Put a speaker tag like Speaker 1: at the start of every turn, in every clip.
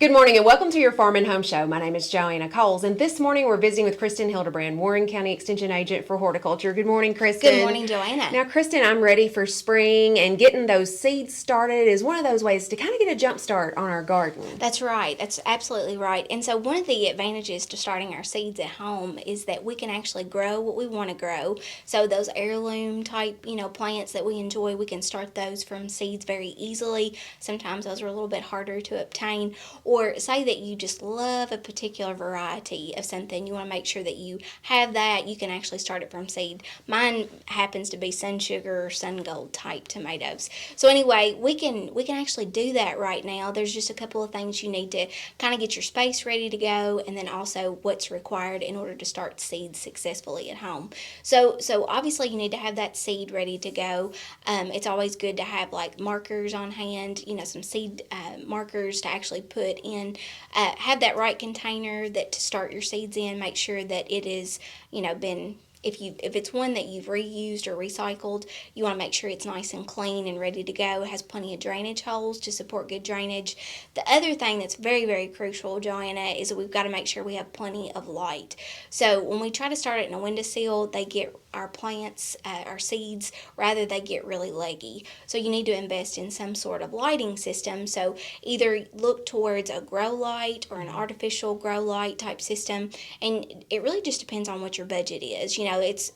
Speaker 1: Good morning and welcome to your Farm and Home Show. My name is Joanna and this morning we're visiting with Kristin Hildabrand, Warren County Extension Agent for Horticulture. Good morning, Kristin.
Speaker 2: Good morning, Joanna.
Speaker 1: Now, Kristin, I'm ready for spring, and getting those seeds started is one of those ways to kind of get a jump start on our garden.
Speaker 2: That's right. That's absolutely right. And so one of the advantages to starting our seeds at home is that we can actually grow what we want to grow. So those heirloom type, plants that we enjoy, we can start those from seeds very easily. Sometimes those are a little bit harder to obtain. Or say that you just love a particular variety of something, you want to make sure that you have that. You can actually start it from seed. Mine happens to be sun sugar or sun gold type tomatoes. So anyway, we can actually do that right now. There's just a couple of things you need to kind of get your space ready to go, and then also what's required in order to start seeds successfully at home. So obviously you need to have that seed ready to go. It's always good to have like markers on hand, some seed markers to actually put in. Have that right container that to start your seeds in. Make sure that it is, been, if it's one that you've reused or recycled, you want to make sure it's nice and clean and ready to go. It has plenty of drainage holes to support good drainage. The other thing that's very, very crucial, Joanna, is that we've got to make sure we have plenty of light. So when we try to start it in a windowsill, they get our plants, our seeds, rather they get really leggy. So you need to invest in some sort of lighting system. So either look towards a grow light or an artificial grow light type system, and it really just depends on what your budget is.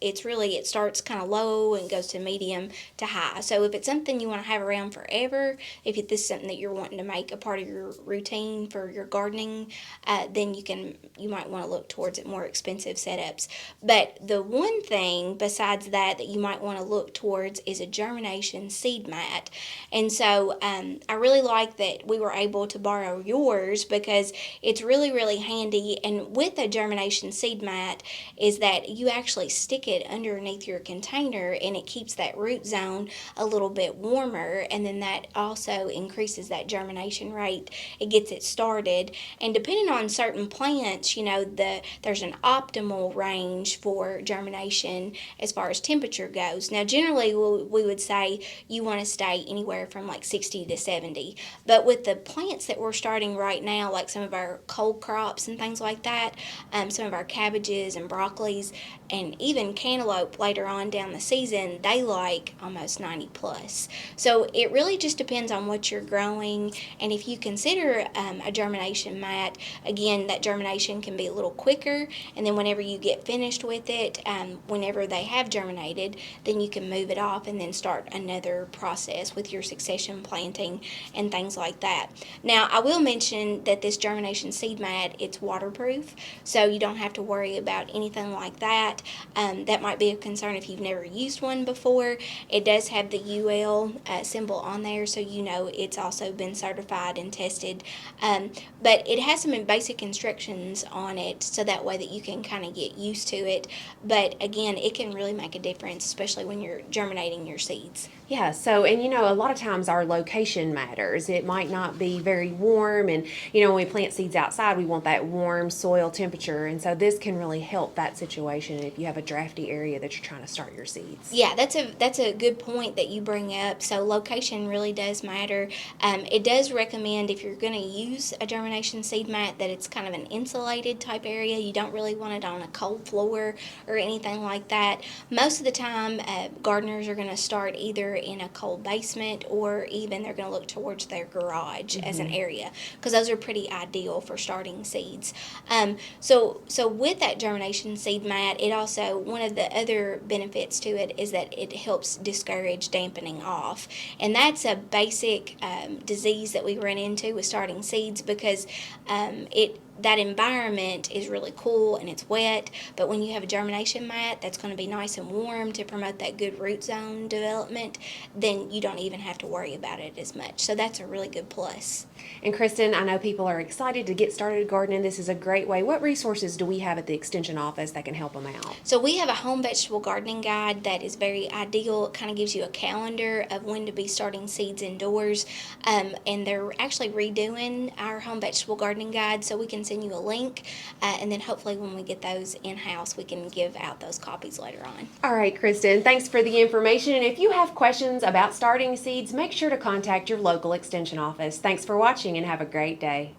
Speaker 2: It's really, it starts kind of low and goes to medium to high. So if it's something you want to have around forever, if this is something that you're wanting to make a part of your routine for your gardening, then you might want to look towards more expensive setups. But the one thing besides that you might want to look towards is a germination seed mat. And so I really like that we were able to borrow yours because it's really, really handy. And with a germination seed mat is that you actually stick it underneath your container, and it keeps that root zone a little bit warmer, and then that also increases that germination rate. It gets it started, and depending on certain plants, there's an optimal range for germination as far as temperature goes. Now, generally, we would say you want to stay anywhere from like 60 to 70. But with the plants that we're starting right now, like some of our cold crops and things like that, some of our cabbages and broccolis, and even cantaloupe later on down the season, they like almost 90 plus. So it really just depends on what you're growing. And if you consider a germination mat, again, that germination can be a little quicker. And then whenever you get finished with it, whenever they have germinated, then you can move it off and then start another process with your succession planting and things like that. Now, I will mention that this germination seed mat, it's waterproof, so you don't have to worry about anything like that. That might be a concern if you've never used one before. It does have the UL symbol on there, so it's also been certified and tested. But it has some basic instructions on it, so that way that you can kind of get used to it. But again, it can really make a difference, especially when you're germinating your seeds.
Speaker 1: Yeah, so, and a lot of times our location matters. It might not be very warm, and when we plant seeds outside, we want that warm soil temperature, and so this can really help that situation if you have a drafty area that you're trying to start your seeds.
Speaker 2: Yeah, that's a good point that you bring up. So location really does matter. It does recommend, if you're going to use a germination seed mat, that it's kind of an insulated type area. You don't really want it on a cold floor or anything like that. Most of the time, gardeners are going to start either in a cold basement, or even they're going to look towards their garage as an area, because those are pretty ideal for starting seeds. So with that germination seed mat, it also, one of the other benefits to it is that it helps discourage dampening off, and that's a basic disease that we run into with starting seeds, because that environment is really cool and it's wet, but when you have a germination mat that's going to be nice and warm to promote that good root zone development, then you don't even have to worry about it as much. So that's a really good plus.
Speaker 1: And Kristin, I know people are excited to get started gardening. This is a great way. What resources do we have at the Extension office that can help them out?
Speaker 2: So we have a home vegetable gardening guide that is very ideal. It kind of gives you a calendar of when to be starting seeds indoors, and they're actually redoing our home vegetable gardening guide, so we can send you a link, and then hopefully when we get those in-house, we can give out those copies later on.
Speaker 1: All right, Kristin, thanks for the information. And if you have questions about starting seeds, make sure to contact your local Extension office. Thanks for watching and have a great day.